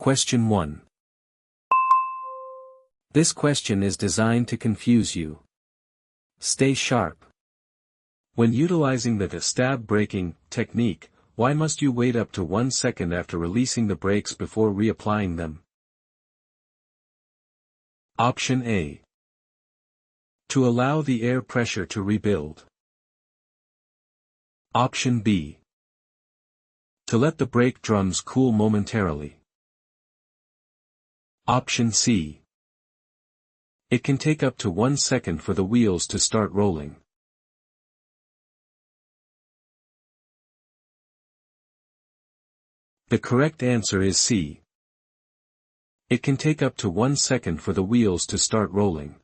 Question 1. This question is designed to confuse you. Stay sharp. When utilizing the stab braking technique, why must you wait up to 1 second after releasing the brakes before reapplying them? Option A. To allow the air pressure to rebuild. Option B. To let the brake drums cool momentarily. Option C. It can take up to 1 second for the wheels to start rolling. The correct answer is C. It can take up to 1 second for the wheels to start rolling.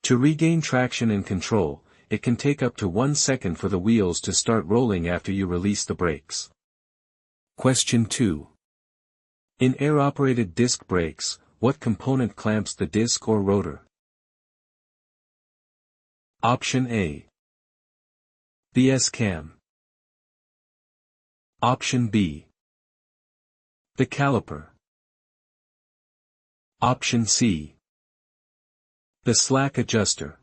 To regain traction and control, it can take up to 1 second for the wheels to start rolling after you release the brakes. Question 2. In air-operated disc brakes, what component clamps the disc or rotor? Option A. The S-cam. Option B. The caliper. Option C. The slack adjuster.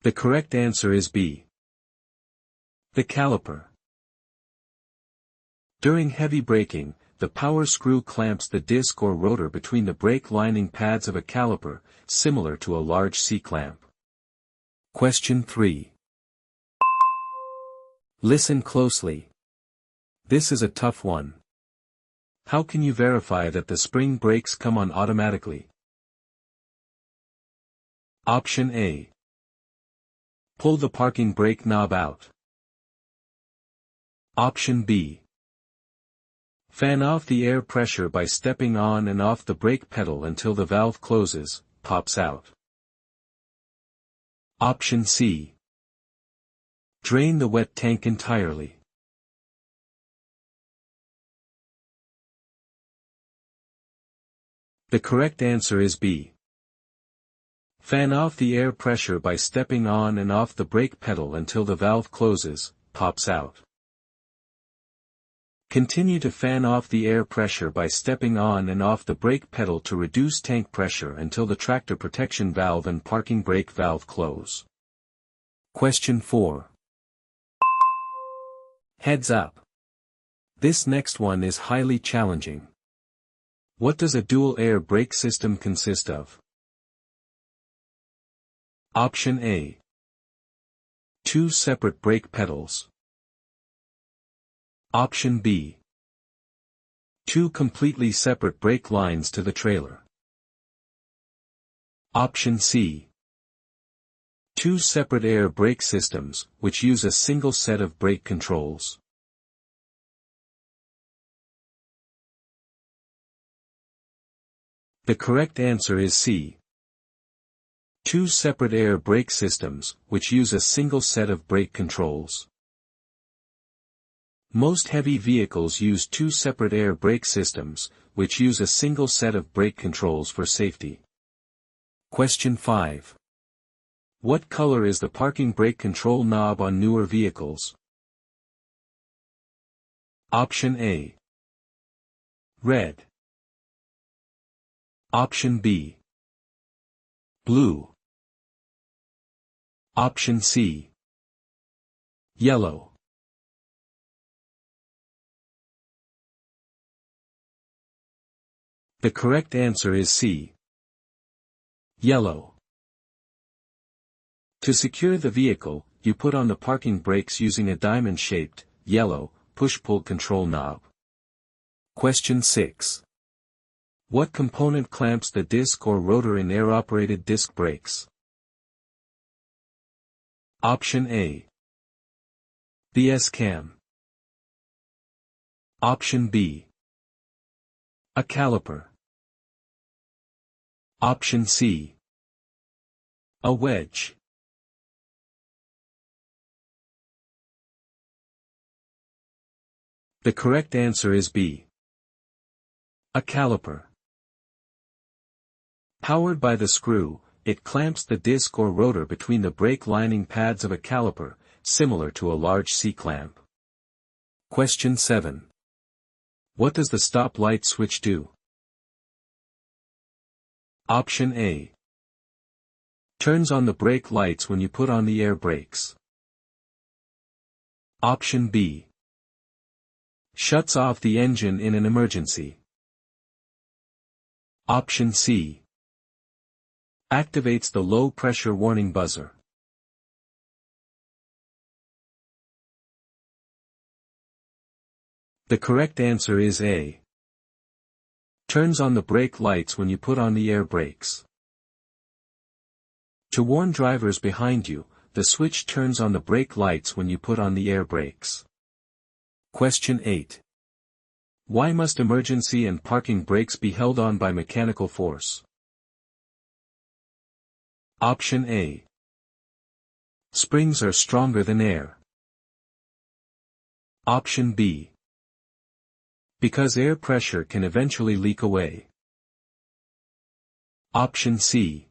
The correct answer is B. The caliper. During heavy braking, the power screw clamps the disc or rotor between the brake lining pads of a caliper, similar to a large C-clamp. Question 3. Listen closely. This is a tough one. How can you verify that the spring brakes come on automatically? Option A. Pull the parking brake knob out. Option B. Fan off the air pressure by stepping on and off the brake pedal until the valve closes, pops out. Option C. Drain the wet tank entirely. The correct answer is B. Fan off the air pressure by stepping on and off the brake pedal until the valve closes, pops out. Continue to fan off the air pressure by stepping on and off the brake pedal to reduce tank pressure until the tractor protection valve and parking brake valve close. Question 4. Heads up. This next one is highly challenging. What does a dual air brake system consist of? Option A. 2 separate brake pedals. Option B. 2 completely separate brake lines to the trailer. Option C. 2 separate air brake systems, which use a single set of brake controls. The correct answer is C. 2 separate air brake systems, which use a single set of brake controls. Most heavy vehicles use 2 separate air brake systems, which use a single set of brake controls for safety. Question 5. What color is the parking brake control knob on newer vehicles? Option A. Red. Option B. Blue. Option C. Yellow. The correct answer is C. Yellow. To secure the vehicle, you put on the parking brakes using a diamond-shaped, yellow, push-pull control knob. Question 6. What component clamps the disc or rotor in air-operated disc brakes? Option A. The S-cam. Option B. A caliper. Option C. A wedge. The correct answer is B. A caliper. Powered by the screw, it clamps the disc or rotor between the brake lining pads of a caliper, similar to a large C-clamp. Question 7. What does the stop light switch do? Option A. Turns on the brake lights when you put on the air brakes. Option B. Shuts off the engine in an emergency. Option C. Activates the low-pressure warning buzzer. The correct answer is A. Turns on the brake lights when you put on the air brakes. To warn drivers behind you, the switch turns on the brake lights when you put on the air brakes. Question 8. Why must emergency and parking brakes be held on by mechanical force? Option A. Springs are stronger than air. Option B. Because air pressure can eventually leak away. Option C.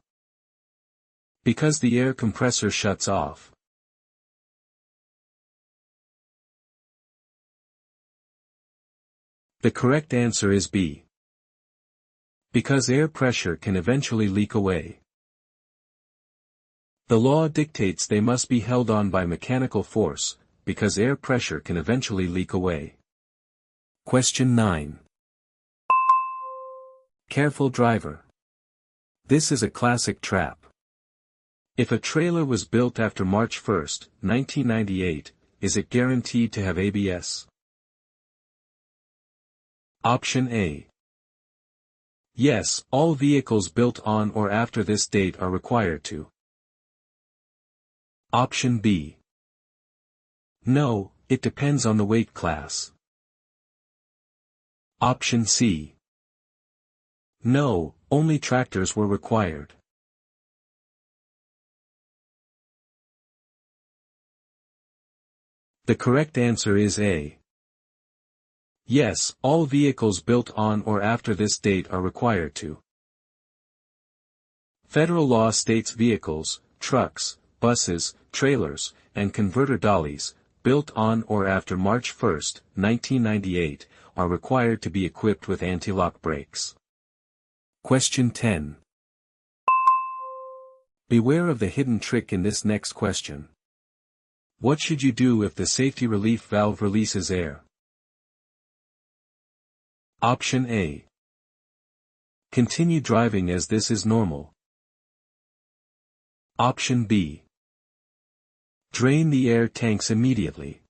Because the air compressor shuts off. The correct answer is B. Because air pressure can eventually leak away. The law dictates they must be held on by mechanical force, because air pressure can eventually leak away. Question 9. Careful driver. This is a classic trap. If a trailer was built after March 1, 1998, is it guaranteed to have ABS? Option A. Yes, all vehicles built on or after this date are required to. Option B. No, it depends on the weight class. Option C. No, only tractors were required. The correct answer is A. Yes, all vehicles built on or after this date are required to. Federal law states vehicles, trucks, buses, trailers, and converter dollies, built on or after March 1, 1998, are required to be equipped with anti-lock brakes. Question 10. Beware of the hidden trick in this next question. What should you do if the safety relief valve releases air? Option A. Continue driving as this is normal. Option B. Drain the air tanks immediately.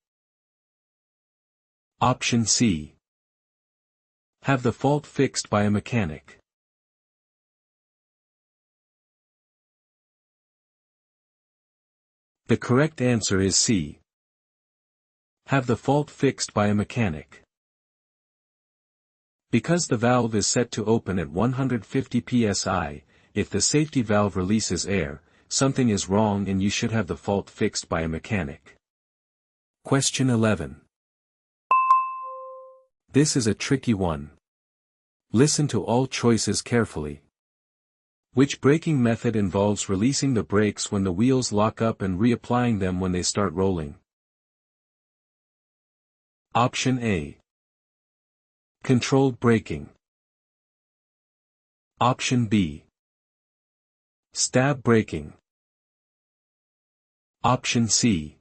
Option C. Have the fault fixed by a mechanic. The correct answer is C. Have the fault fixed by a mechanic. Because the valve is set to open at 150 psi, if the safety valve releases air, something is wrong and you should have the fault fixed by a mechanic. Question 11. This is a tricky one. Listen to all choices carefully. Which braking method involves releasing the brakes when the wheels lock up and reapplying them when they start rolling? Option A. Controlled braking. Option B. Stab braking. Option C.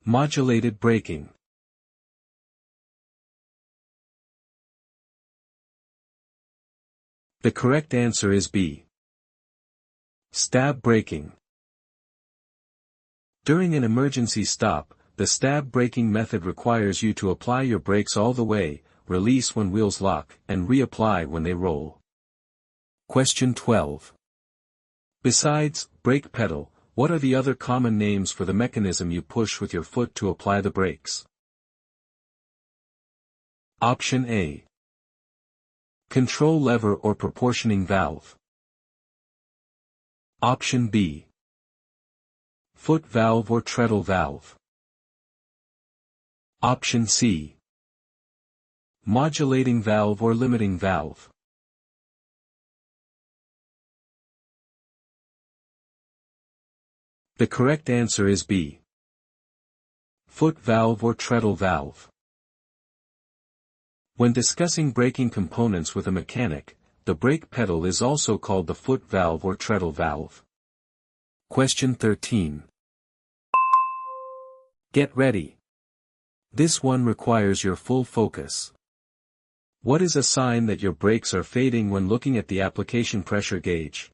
Modulated braking. The correct answer is B. Stab braking. During an emergency stop, the stab braking method requires you to apply your brakes all the way, release when wheels lock, and reapply when they roll. Question 12. Besides brake pedal, what are the other common names for the mechanism you push with your foot to apply the brakes? Option A. Control lever or proportioning valve. Option B. Foot valve or treadle valve. Option C. Modulating valve or limiting valve. The correct answer is B. Foot valve or treadle valve. When discussing braking components with a mechanic, the brake pedal is also called the foot valve or treadle valve. Question 13. Get ready. This one requires your full focus. What is a sign that your brakes are fading when looking at the application pressure gauge?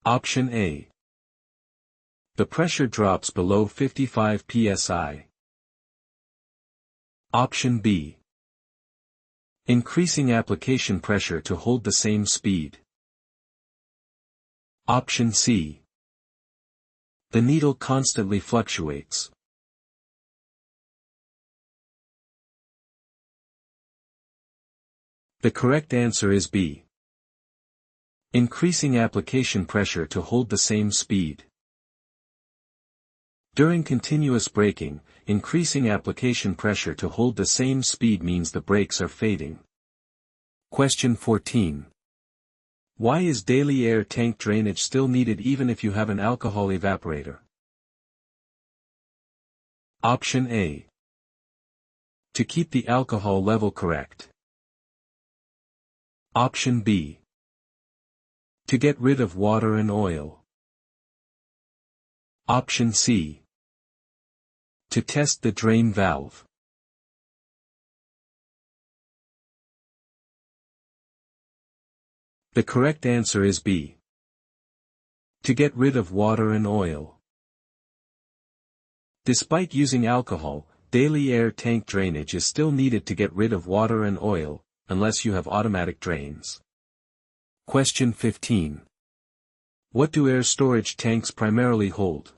Option A. The pressure drops below 55 psi. Option B. Increasing application pressure to hold the same speed. Option C. The needle constantly fluctuates. The correct answer is B. Increasing application pressure to hold the same speed. During continuous braking, increasing application pressure to hold the same speed means the brakes are fading. Question 14. Why is daily air tank drainage still needed even if you have an alcohol evaporator? Option A. To keep the alcohol level correct. Option B. To get rid of water and oil. Option C. To test the drain valve. The correct answer is B. To get rid of water and oil. Despite using alcohol, daily air tank drainage is still needed to get rid of water and oil, unless you have automatic drains. Question 15. What do air storage tanks primarily hold?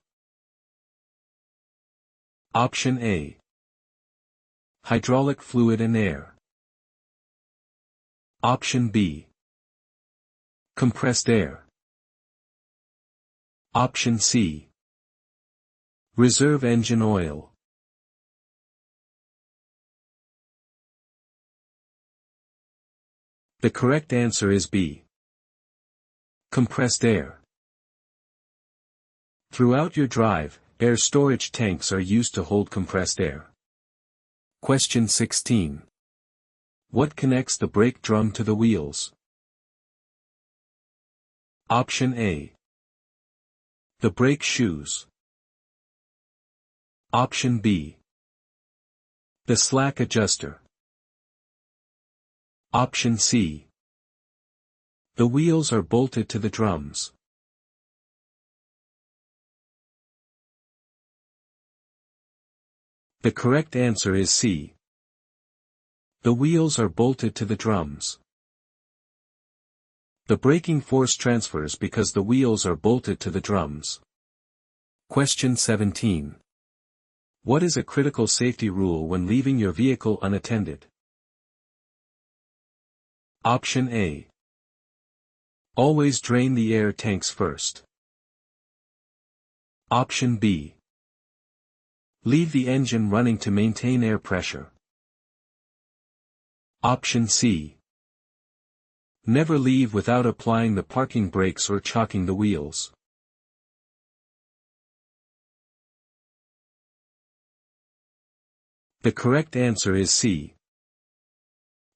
Option A. Hydraulic fluid and air. Option B. Compressed air. Option C. Reserve engine oil. The correct answer is B. Compressed air. Throughout your drive, air storage tanks are used to hold compressed air. Question 16. What connects the brake drum to the wheels? Option A. The brake shoes. Option B. The slack adjuster. Option C. The wheels are bolted to the drums. The correct answer is C. The wheels are bolted to the drums. The braking force transfers because the wheels are bolted to the drums. Question 17. What is a critical safety rule when leaving your vehicle unattended? Option A. Always drain the air tanks first. Option B. Leave the engine running to maintain air pressure. Option C. Never leave without applying the parking brakes or chocking the wheels. The correct answer is C.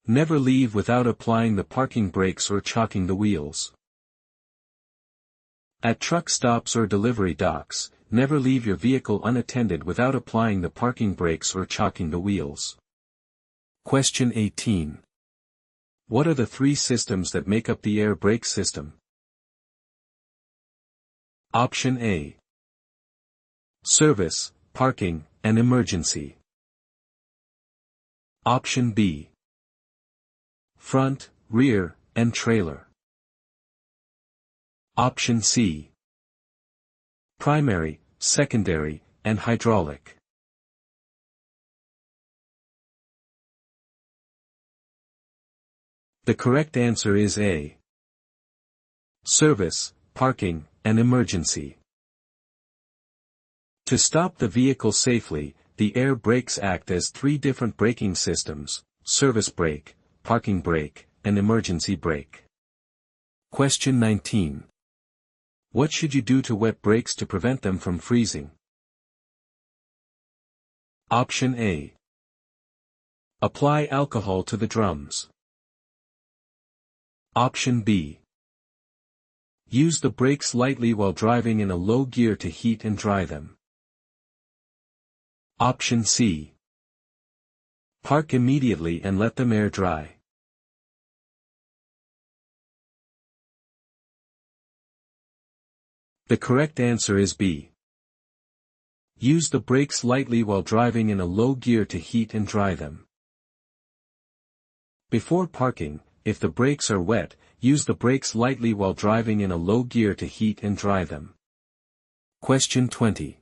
Never leave without applying the parking brakes or chocking the wheels. At truck stops or delivery docks, never leave your vehicle unattended without applying the parking brakes or chocking the wheels. Question 18. What are the three systems that make up the air brake system? Option A. Service, parking, and emergency. Option B. Front, rear, and trailer. Option C. Primary, secondary, and hydraulic. The correct answer is A. Service, parking, and emergency. To stop the vehicle safely, the air brakes act as three different braking systems: service brake, parking brake, and emergency brake. Question 19. What should you do to wet brakes to prevent them from freezing? Option A. Apply alcohol to the drums. Option B. Use the brakes lightly while driving in a low gear to heat and dry them. Option C. Park immediately and let them air dry. The correct answer is B. Use the brakes lightly while driving in a low gear to heat and dry them. Before parking, if the brakes are wet, use the brakes lightly while driving in a low gear to heat and dry them. Question 20.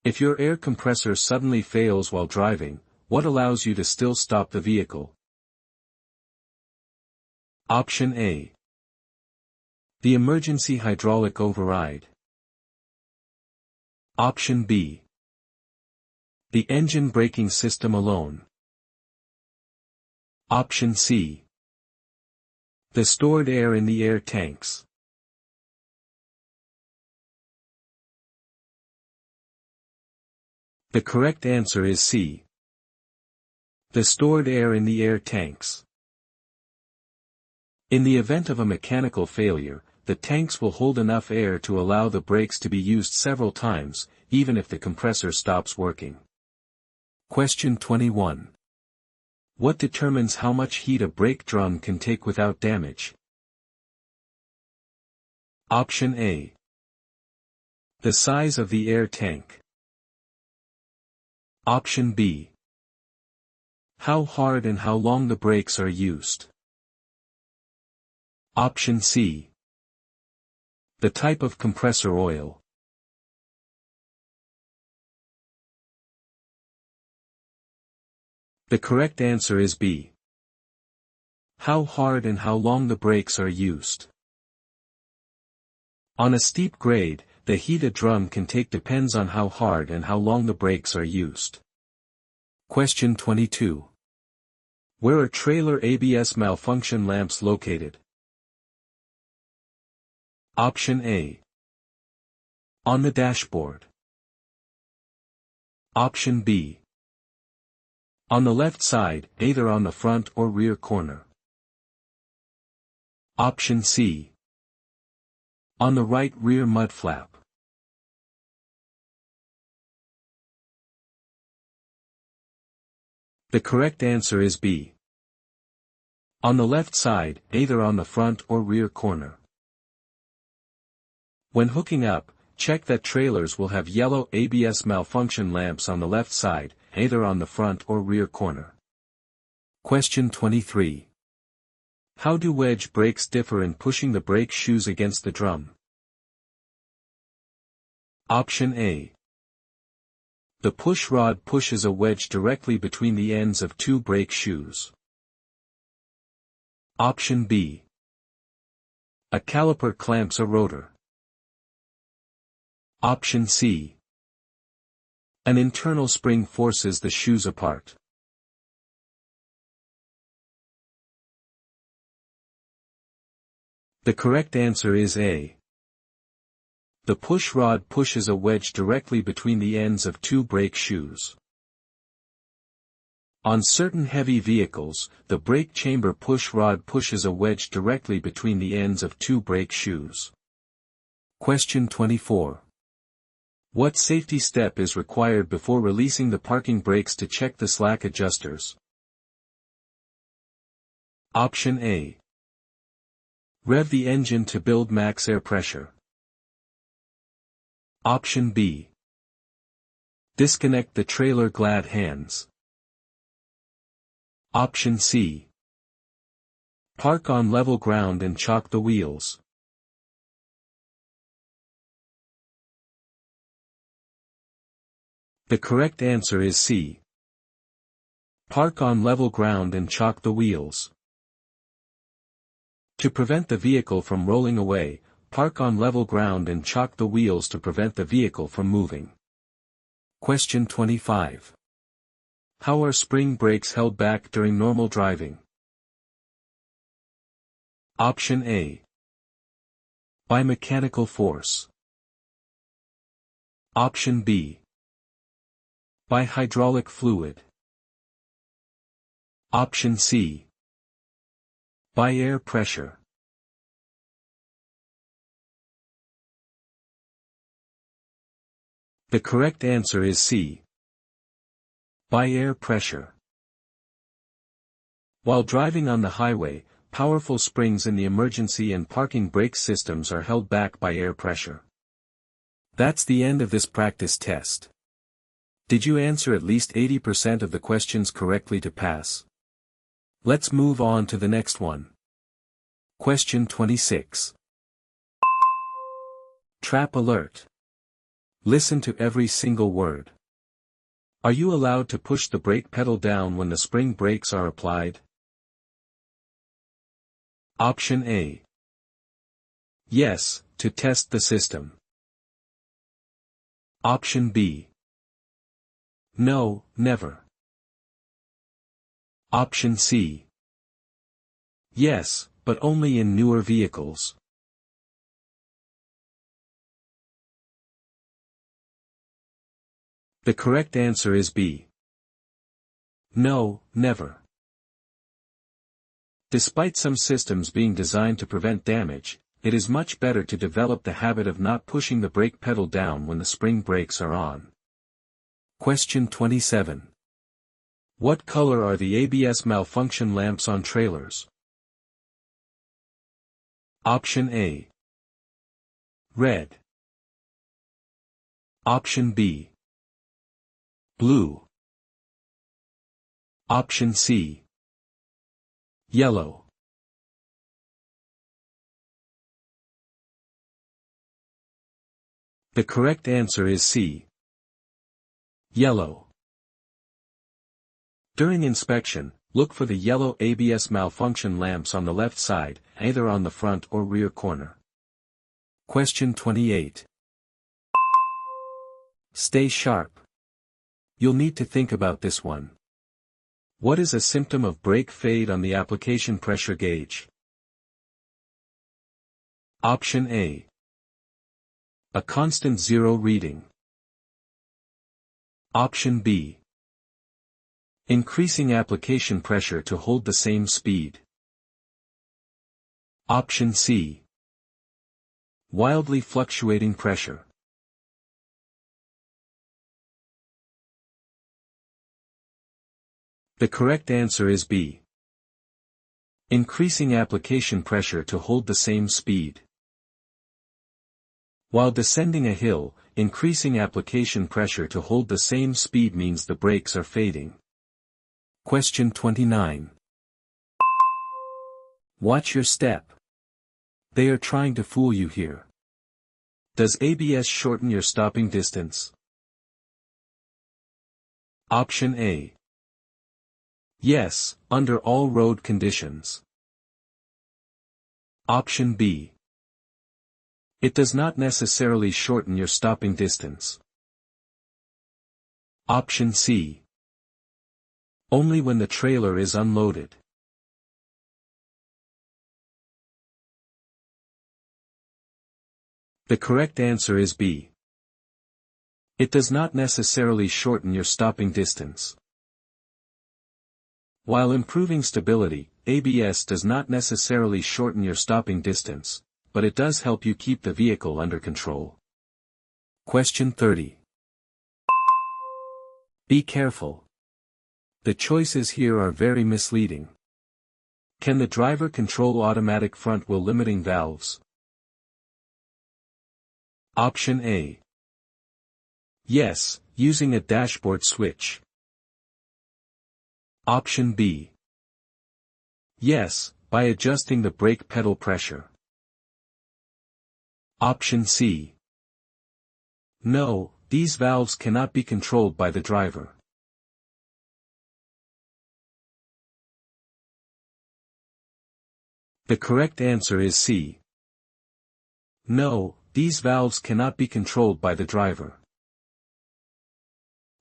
If your air compressor suddenly fails while driving, what allows you to still stop the vehicle? Option A. The emergency hydraulic override. Option B. The engine braking system alone. Option C. The stored air in the air tanks. The correct answer is C. The stored air in the air tanks. In the event of a mechanical failure, the tanks will hold enough air to allow the brakes to be used several times, even if the compressor stops working. Question 21. What determines how much heat a brake drum can take without damage? Option A. The size of the air tank. Option B. How hard and how long the brakes are used. Option C. The type of compressor oil. The correct answer is B. How hard and how long the brakes are used. On a steep grade, the heat a drum can take depends on how hard and how long the brakes are used. Question 22. Where are trailer ABS malfunction lamps located? Option A. On the dashboard. Option B. On the left side, either on the front or rear corner. Option C. On the right rear mud flap. The correct answer is B. On the left side, either on the front or rear corner. When hooking up, check that trailers will have yellow ABS malfunction lamps on the left side, either on the front or rear corner. Question 23. How do wedge brakes differ in pushing the brake shoes against the drum? Option A. The push rod pushes a wedge directly between the ends of two brake shoes. Option B. A caliper clamps a rotor. Option C. An internal spring forces the shoes apart. The correct answer is A. The push rod pushes a wedge directly between the ends of two brake shoes. On certain heavy vehicles, the brake chamber push rod pushes a wedge directly between the ends of two brake shoes. Question 24. What safety step is required before releasing the parking brakes to check the slack adjusters? Option A. Rev the engine to build max air pressure. Option B. Disconnect the trailer glad hands. Option C. Park on level ground and chock the wheels. The correct answer is C. Park on level ground and chock the wheels. To prevent the vehicle from rolling away, park on level ground and chock the wheels to prevent the vehicle from moving. Question 25. How are spring brakes held back during normal driving? Option A. By mechanical force. Option B. By hydraulic fluid. Option C. By air pressure. The correct answer is C. By air pressure. While driving on the highway, powerful springs in the emergency and parking brake systems are held back by air pressure. That's the end of this practice test. Did you answer at least 80% of the questions correctly to pass? Let's move on to the next one. Question 26. Trap alert. Listen to every single word. Are you allowed to push the brake pedal down when the spring brakes are applied? Option A. Yes, to test the system. Option B. No, never. Option C. Yes, but only in newer vehicles. The correct answer is B. No, never. Despite some systems being designed to prevent damage, it is much better to develop the habit of not pushing the brake pedal down when the spring brakes are on. Question 27. What color are the ABS malfunction lamps on trailers? Option A. Red. Option B. Blue. Option C. Yellow. The correct answer is C. Yellow. During inspection, look for the yellow ABS malfunction lamps on the left side, either on the front or rear corner. Question 28. Stay sharp. You'll need to think about this one. What is a symptom of brake fade on the application pressure gauge? Option A. A constant zero reading. Option B. Increasing application pressure to hold the same speed. Option C. Wildly fluctuating pressure. The correct answer is B. Increasing application pressure to hold the same speed. While descending a hill, increasing application pressure to hold the same speed means the brakes are fading. Question 29. Watch your step. They are trying to fool you here. Does ABS shorten your stopping distance? Option A. Yes, under all road conditions. Option B. It does not necessarily shorten your stopping distance. Option C. Only when the trailer is unloaded. The correct answer is B. It does not necessarily shorten your stopping distance. While improving stability, ABS does not necessarily shorten your stopping distance, but it does help you keep the vehicle under control. Question 30. Be careful. The choices here are very misleading. Can the driver control automatic front wheel limiting valves? Option A. Yes, using a dashboard switch. Option B. Yes, by adjusting the brake pedal pressure. Option C. No, these valves cannot be controlled by the driver. The correct answer is C. No, these valves cannot be controlled by the driver.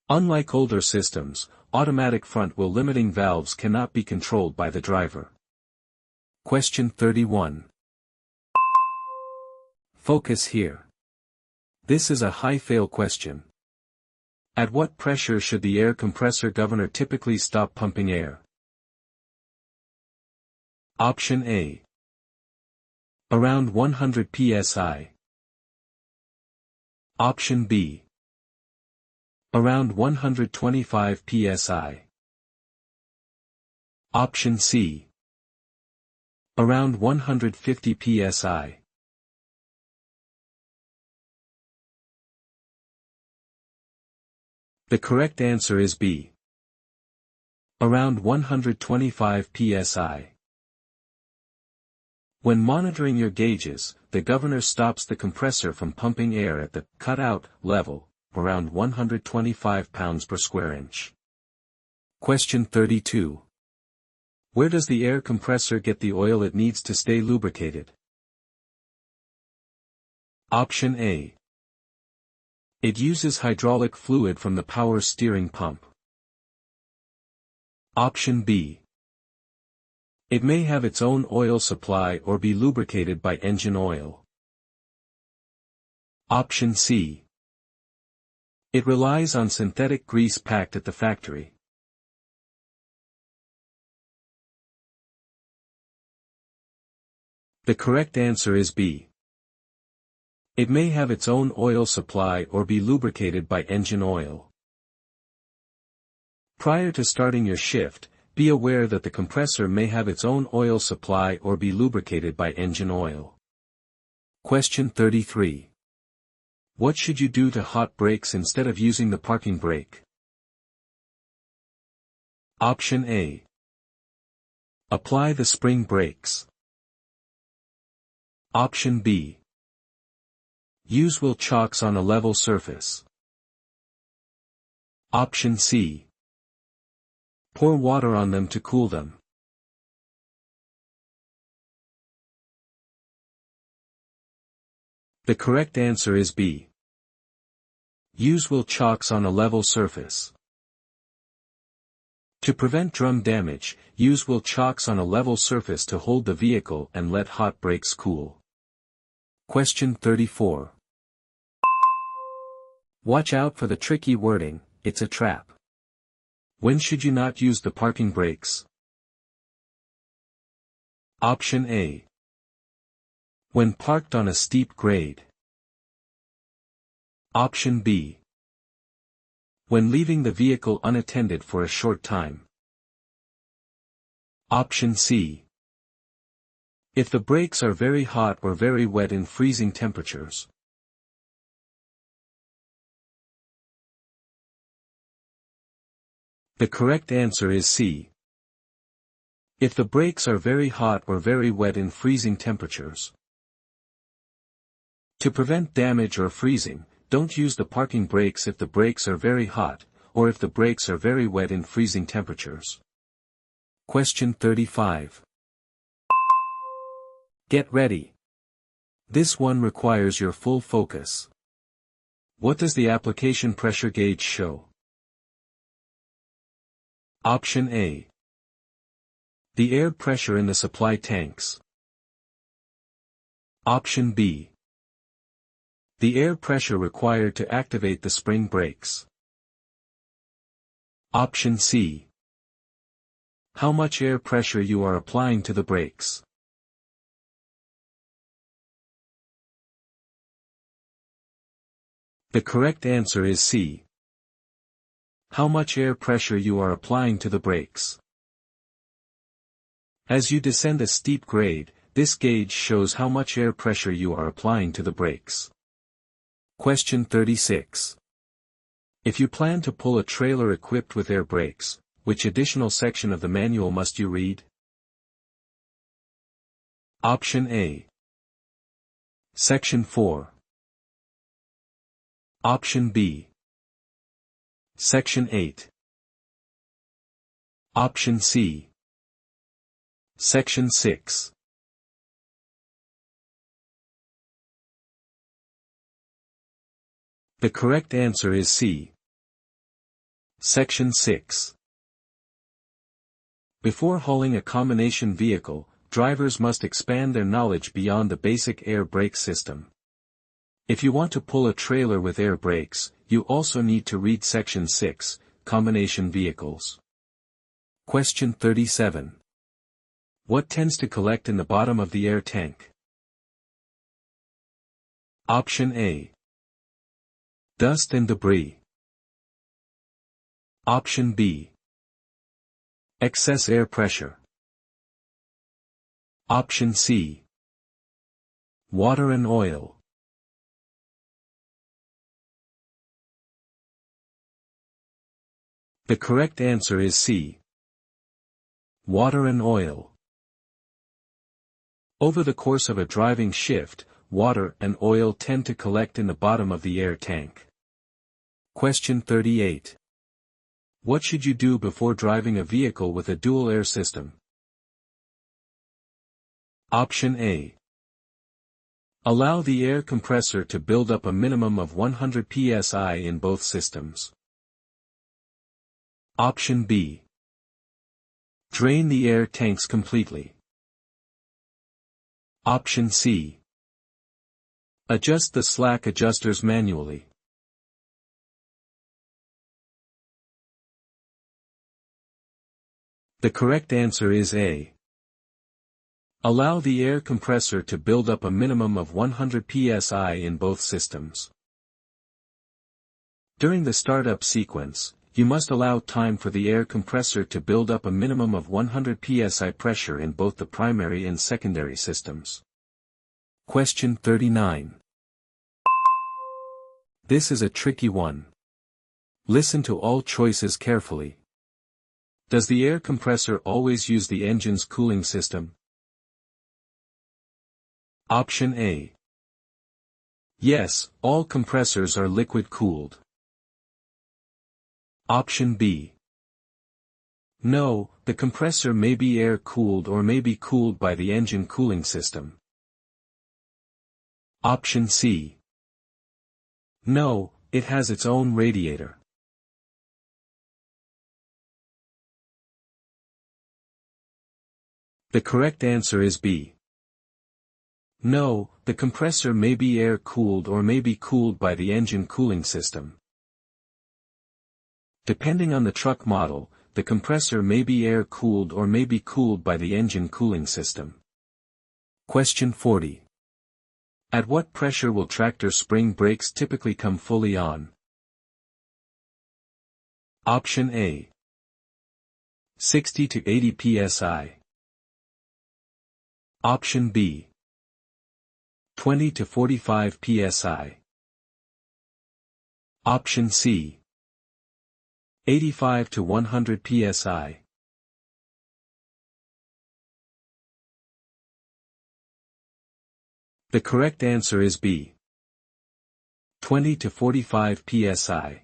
Unlike older systems, automatic front wheel limiting valves cannot be controlled by the driver. Question 31. Focus here. This is a high-fail question. At what pressure should the air compressor governor typically stop pumping air? Option A. Around 100 psi. Option B. Around 125 psi. Option C. Around 150 psi. The correct answer is B. Around 125 psi. When monitoring your gauges, the governor stops the compressor from pumping air at the cutout level, around 125 pounds per square inch. Question 32. Where does the air compressor get the oil it needs to stay lubricated? Option A. It uses hydraulic fluid from the power steering pump. Option B. It may have its own oil supply or be lubricated by engine oil. Option C. It relies on synthetic grease packed at the factory. The correct answer is B. It may have its own oil supply or be lubricated by engine oil. Prior to starting your shift, be aware that the compressor may have its own oil supply or be lubricated by engine oil. Question 33. What should you do to hot brakes instead of using the parking brake? Option A. Apply the spring brakes. Option B. Use wheel chocks on a level surface. Option C. Pour water on them to cool them. The correct answer is B. Use wheel chocks on a level surface. To prevent drum damage, use wheel chocks on a level surface to hold the vehicle and let hot brakes cool. Question 34. Watch out for the tricky wording, it's a trap. When should you not use the parking brakes? Option A. When parked on a steep grade. Option B. When leaving the vehicle unattended for a short time. Option C. If the brakes are very hot or very wet in freezing temperatures. The correct answer is C. If the brakes are very hot or very wet in freezing temperatures. To prevent damage or freezing, don't use the parking brakes if the brakes are very hot, or if the brakes are very wet in freezing temperatures. Question 35. Get ready. This one requires your full focus. What does the application pressure gauge show? Option A. The air pressure in the supply tanks. Option B. The air pressure required to activate the spring brakes. Option C. How much air pressure you are applying to the brakes. The correct answer is C. How much air pressure you are applying to the brakes. As you descend a steep grade, this gauge shows how much air pressure you are applying to the brakes. Question 36. If you plan to pull a trailer equipped with air brakes, which additional section of the manual must you read? Option A. Section 4. Option B. Section 8. Option C. Section 6. The correct answer is C. Section 6. Before hauling a combination vehicle, drivers must expand their knowledge beyond the basic air brake system. If you want to pull a trailer with air brakes, you also need to read Section 6, Combination Vehicles. Question 37. What tends to collect in the bottom of the air tank? Option A. Dust and debris. Option B. Excess air pressure. Option C. Water and oil. The correct answer is C. Water and oil. Over the course of a driving shift, water and oil tend to collect in the bottom of the air tank. Question 38. What should you do before driving a vehicle with a dual air system? Option A. Allow the air compressor to build up a minimum of 100 psi in both systems. Option B. Drain the air tanks completely. Option C. Adjust the slack adjusters manually. The correct answer is A. Allow the air compressor to build up a minimum of 100 psi in both systems. During the startup sequence, you must allow time for the air compressor to build up a minimum of 100 psi pressure in both the primary and secondary systems. Question 39. This is a tricky one. Listen to all choices carefully. Does the air compressor always use the engine's cooling system? Option A. Yes, all compressors are liquid-cooled. Option B. No, the compressor may be air-cooled or may be cooled by the engine cooling system. Option C. No, it has its own radiator. The correct answer is B. No, the compressor may be air-cooled or may be cooled by the engine cooling system. Depending on the truck model, the compressor may be air-cooled or may be cooled by the engine cooling system. Question 40. At what pressure will tractor spring brakes typically come fully on? Option A. 60 to 80 psi. Option B. 20 to 45 psi. Option C. 85 to 100 psi. The correct answer is B. 20 to 45 psi.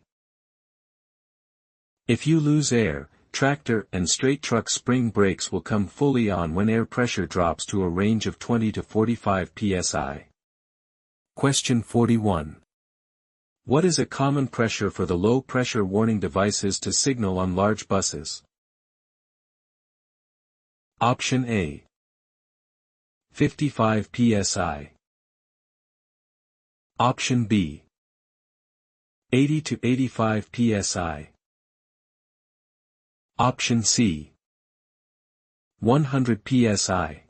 If you lose air, tractor and straight truck spring brakes will come fully on when air pressure drops to a range of 20 to 45 psi. Question 41. What is a common pressure for the low-pressure warning devices to signal on large buses? Option A. 55 psi. Option B. 80 to 85 psi. Option C. 100 psi.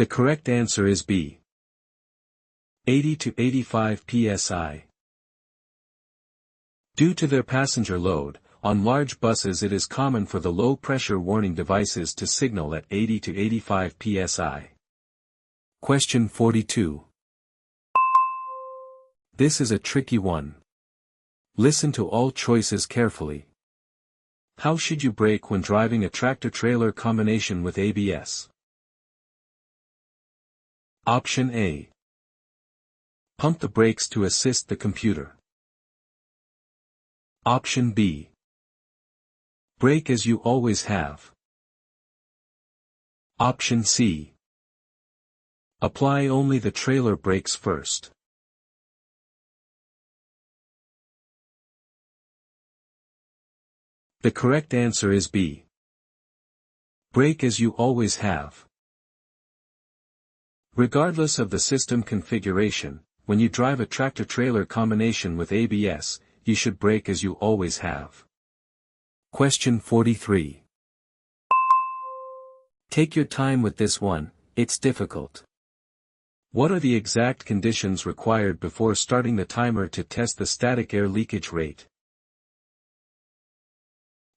The correct answer is B. 80 to 85 psi. Due to their passenger load, on large buses it is common for the low-pressure warning devices to signal at 80 to 85 psi. Question 42. This is a tricky one. Listen to all choices carefully. How should you brake when driving a tractor-trailer combination with ABS? Option A. Pump the brakes to assist the computer. Option B. Brake as you always have. Option C. Apply only the trailer brakes first. The correct answer is B. Brake as you always have. Regardless of the system configuration, when you drive a tractor-trailer combination with ABS, you should brake as you always have. Question 43. Take your time with this one, it's difficult. What are the exact conditions required before starting the timer to test the static air leakage rate?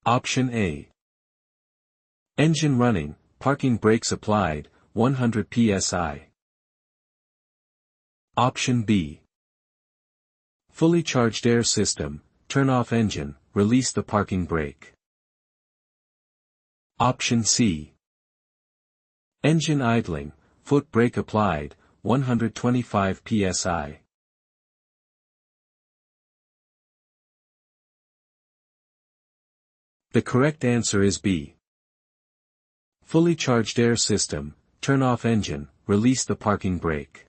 Option A. Engine running, parking brakes applied, 100 psi. Option B. Fully charged air system, turn off engine, release the parking brake. Option C. Engine idling, foot brake applied, 125 psi. The correct answer is B. Fully charged air system, turn off engine, release the parking brake.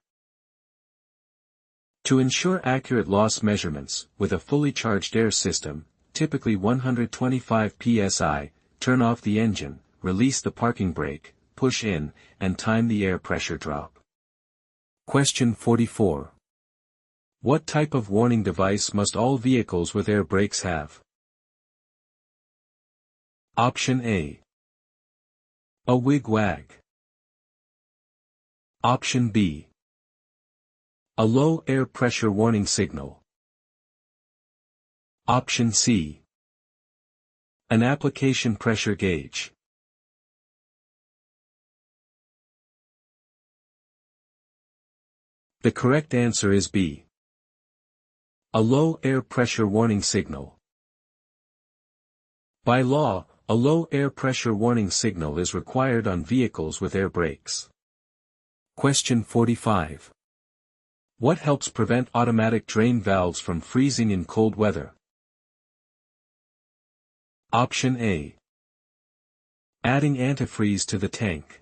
To ensure accurate loss measurements, with a fully charged air system, typically 125 psi, turn off the engine, release the parking brake, push in, and time the air pressure drop. Question 44. What type of warning device must all vehicles with air brakes have? Option A. A wig-wag. Option B. A low air pressure warning signal. Option C. An application pressure gauge. The correct answer is B. A low air pressure warning signal. By law, a low air pressure warning signal is required on vehicles with air brakes. Question 45. What helps prevent automatic drain valves from freezing in cold weather? Option A. Adding antifreeze to the tank.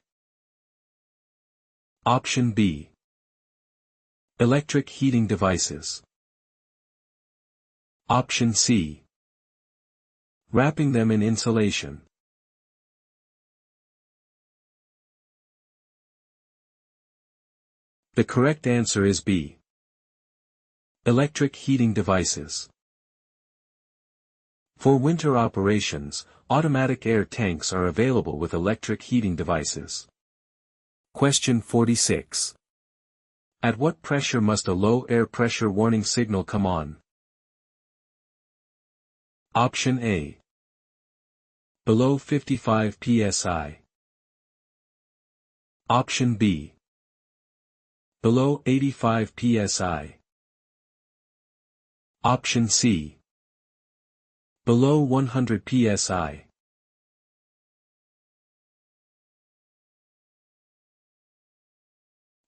Option B. Electric heating devices. Option C. Wrapping them in insulation. The correct answer is B. Electric heating devices. For winter operations, automatic air tanks are available with electric heating devices. Question 46. At what pressure must a low air pressure warning signal come on? Option A. Below 55 psi. Option B. Below 85 psi. Option C. Below 100 psi.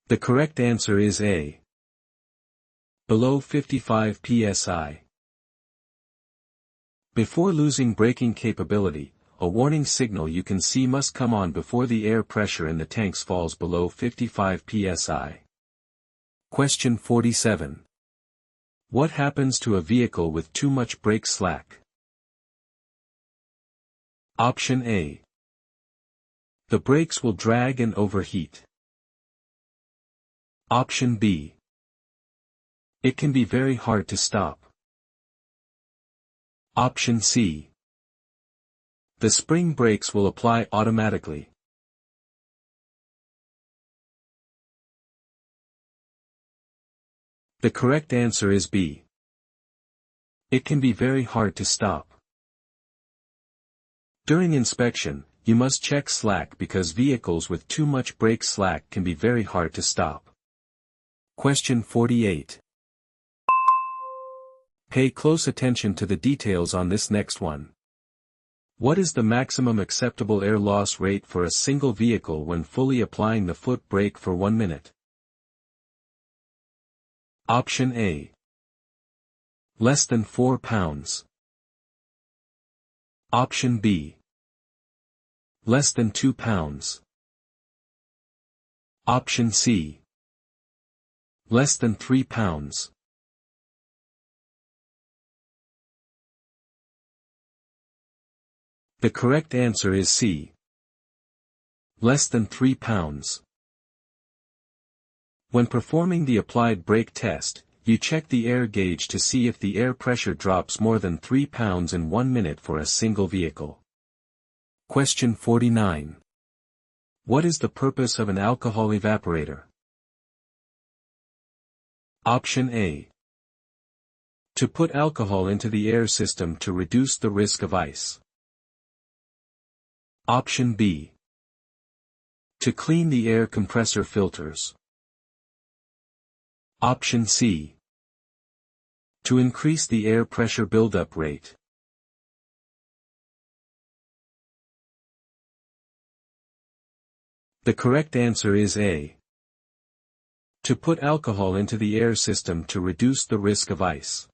The correct answer is A. Below 55 psi. Before losing braking capability, a warning signal you can see must come on before the air pressure in the tanks falls below 55 psi. Question 47. What happens to a vehicle with too much brake slack? Option A. The brakes will drag and overheat. Option B. It can be very hard to stop. Option C. The spring brakes will apply automatically. The correct answer is B. It can be very hard to stop. During inspection, you must check slack because vehicles with too much brake slack can be very hard to stop. Question 48. Pay close attention to the details on this next one. What is the maximum acceptable air loss rate for a single vehicle when fully applying the foot brake for 1 minute? Option A. Less than 4 pounds. Option B. Less than 2 pounds. Option C. Less than 3 pounds. The correct answer is C. Less than 3 pounds. When performing the applied brake test, you check the air gauge to see if the air pressure drops more than 3 pounds in 1 minute for a single vehicle. Question 49. What is the purpose of an alcohol evaporator? Option A. To put alcohol into the air system to reduce the risk of ice. Option B. To clean the air compressor filters. Option C. To increase the air pressure buildup rate. The correct answer is A. To put alcohol into the air system to reduce the risk of ice.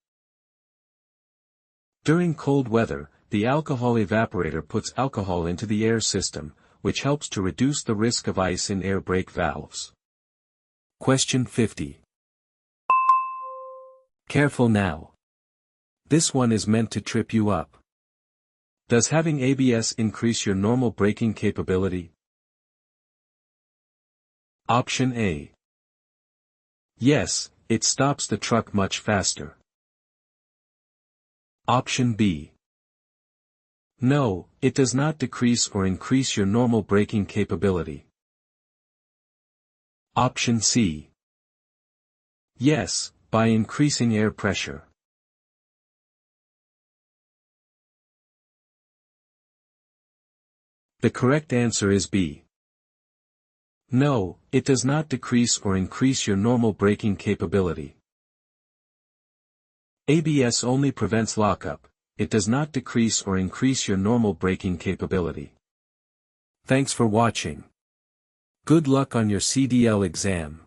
During cold weather, the alcohol evaporator puts alcohol into the air system, which helps to reduce the risk of ice in air brake valves. Question 50. Careful now. This one is meant to trip you up. Does having ABS increase your normal braking capability? Option A. Yes, it stops the truck much faster. Option B. No, it does not decrease or increase your normal braking capability. Option C. Yes, by increasing air pressure. The correct answer is B. No, it does not decrease or increase your normal braking capability. ABS only prevents lockup, it does not decrease or increase your normal braking capability. Thanks for watching. Good luck on your CDL exam.